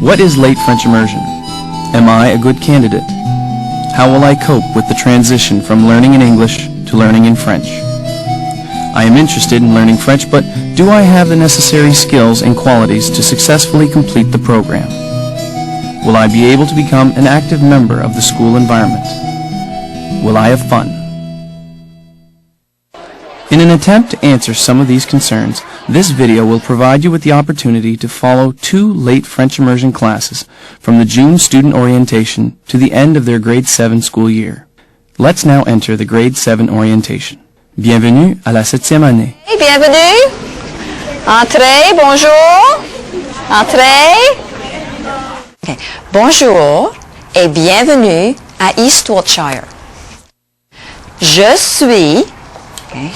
What is late French immersion? Am I a good candidate? How will I cope with the transition from learning in English to learning in French? I am interested in learning French, but do I have the necessary skills and qualities to successfully complete the program? Will I be able to become an active member of the school environment? Will I have fun? In an attempt to answer some of these concerns, this video will provide you with the opportunity to follow 2 late French immersion classes from the June student orientation to the end of their grade 7 school year. Let's now enter the grade 7 orientation. Bienvenue à la 7e année. Hey, bienvenue. Entrez, bonjour. Entrez. Okay. Bonjour et bienvenue à East Wiltshire. Je suis, okay,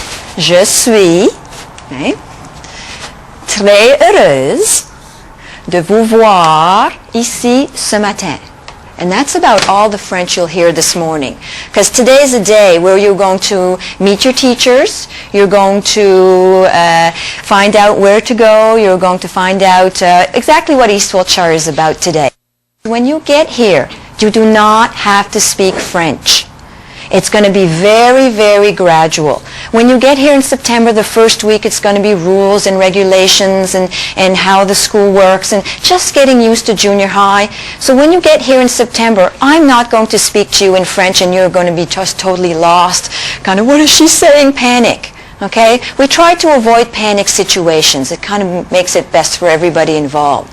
okay, très heureuse de vous voir ici ce matin. And that's about all the French you'll hear this morning. Because today is a day where you're going to meet your teachers, you're going to find out where to go, you're going to find out exactly what East Wiltshire is about today. When you get here, you do not have to speak French. It's going to be very, very gradual. When you get here in September, the first week, it's going to be rules and regulations and how the school works and just getting used to junior high. So when you get here in September, I'm not going to speak to you in French and you're going to be just totally lost. Kind of, what is she saying? Panic. Okay? We try to avoid panic situations. It kind of makes it best for everybody involved.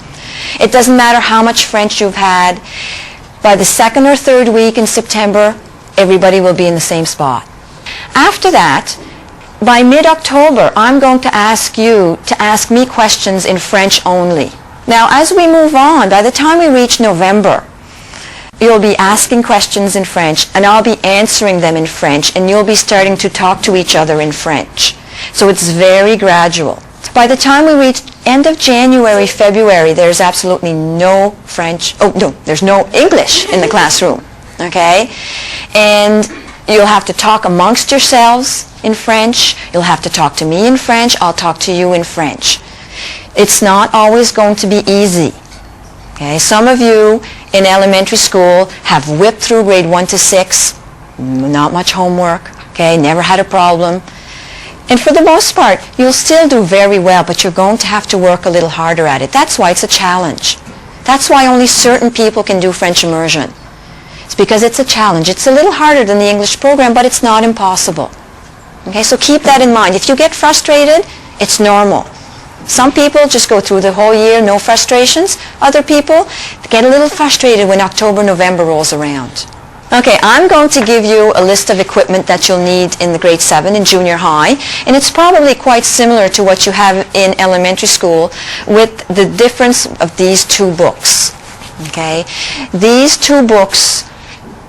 It doesn't matter how much French you've had. By the 2nd or 3rd week in September, everybody will be in the same spot. After that, by mid-October, I'm going to ask you to ask me questions in French only. Now, as we move on, by the time we reach November, you'll be asking questions in French, and I'll be answering them in French, and you'll be starting to talk to each other in French. So it's very gradual. By the time we reach end of January, February, there's absolutely no French, there's no English in the classroom. Okay? And you'll have to talk amongst yourselves in French. You'll have to talk to me in French. I'll talk to you in French. It's not always going to be easy. Okay? Some of you in elementary school have whipped through grade 1 to 6. Not much homework. Okay? Never had a problem. And for the most part, you'll still do very well, but you're going to have to work a little harder at it. That's why it's a challenge. That's why only certain people can do French immersion. It's because it's a challenge. It's a little harder than the English program, but it's not impossible. Okay, so keep that in mind. If you get frustrated, it's normal. Some people just go through the whole year, no frustrations. Other people get a little frustrated when October, November rolls around. Okay, I'm going to give you a list of equipment that you'll need in the grade 7 in junior high, and it's probably quite similar to what you have in elementary school with the difference of these 2 books. Okay, these 2 books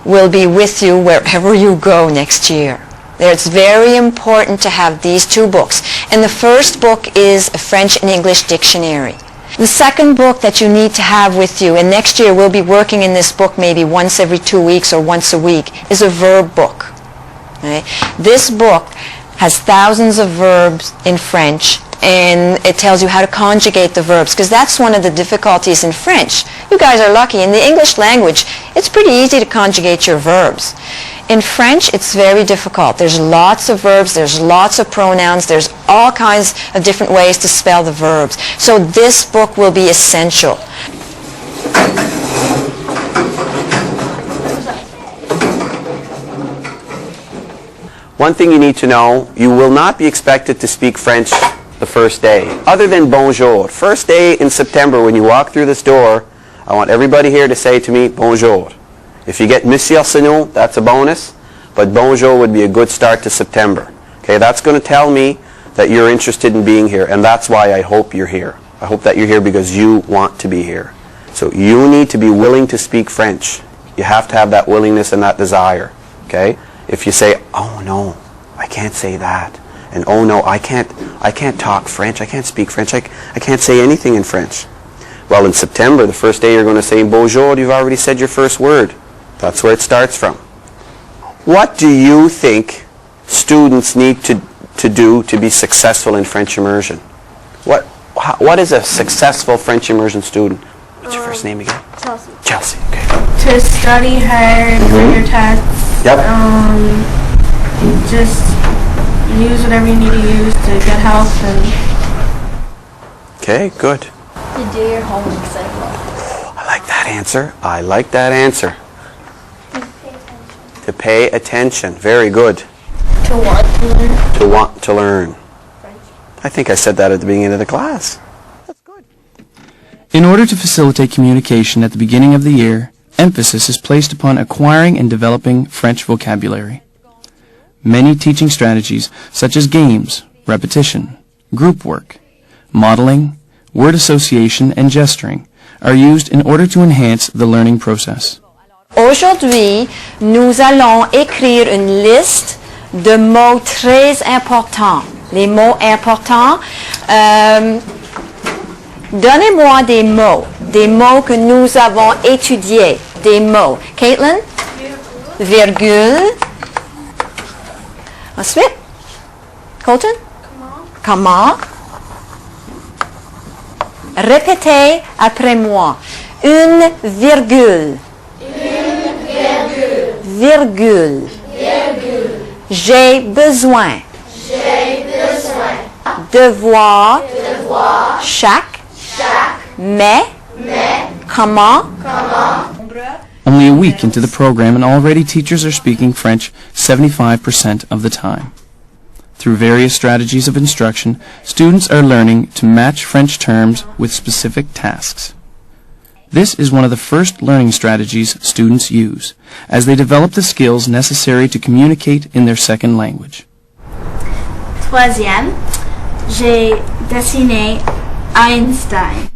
will be with you wherever you go next year. It's very important to have these 2 books. And the first book is a French and English dictionary. The second book that you need to have with you, and next year we'll be working in this book maybe once every 2 weeks or once a week, is a verb book. Okay? This book has thousands of verbs in French, and it tells you how to conjugate the verbs, because that's one of the difficulties in French. You guys are lucky. In the English language, it's pretty easy to conjugate your verbs. In French, it's very difficult. There's lots of verbs, there's lots of pronouns, there's all kinds of different ways to spell the verbs. So this book will be essential. One thing you need to know, you will not be expected to speak French the first day, other than bonjour. First day in September when you walk through this door, I want everybody here to say to me, bonjour. If you get Monsieur Arsenault, that's a bonus, but bonjour would be a good start to September. Okay, that's going to tell me that you're interested in being here, and that's why I hope you're here. I hope that you're here because you want to be here. So you need to be willing to speak French. You have to have that willingness and that desire. Okay? If you say, oh no, I can't say that, and oh no, I can't talk French, I can't speak French, I can't say anything in French. Well, in September, the first day you're going to say bonjour, you've already said your first word. That's where it starts from. What do you think students need to do to be successful in French immersion? What is a successful French immersion student? What's your first name again? Chelsea. Chelsea, okay. To study hard for your tests. Yep. Just use whatever you need to use to get help and Okay, good. to do your homework cycle. I like that answer. I like that answer. To pay attention. Very good. To want to learn. To want to learn. I think I said that at the beginning of the class. That's good. In order to facilitate communication at the beginning of the year, emphasis is placed upon acquiring and developing French vocabulary. Many teaching strategies, such as games, repetition, group work, modeling, word association, and gesturing, are used in order to enhance the learning process. Aujourd'hui, nous allons écrire une liste de mots très importants. Les mots importants. Donnez-moi des mots que nous avons étudiés, des mots. Caitlin? Virgule. Ensuite? Colton? Comment? Répétez après moi. Une virgule. Virgule. J'ai besoin. Devoir. Chaque. Mais. Comment. Only a week into the program and already teachers are speaking French 75% of the time. Through various strategies of instruction, students are learning to match French terms with specific tasks. This is one of the first learning strategies students use, as they develop the skills necessary to communicate in their second language. Troisième, j'ai dessiné Einstein.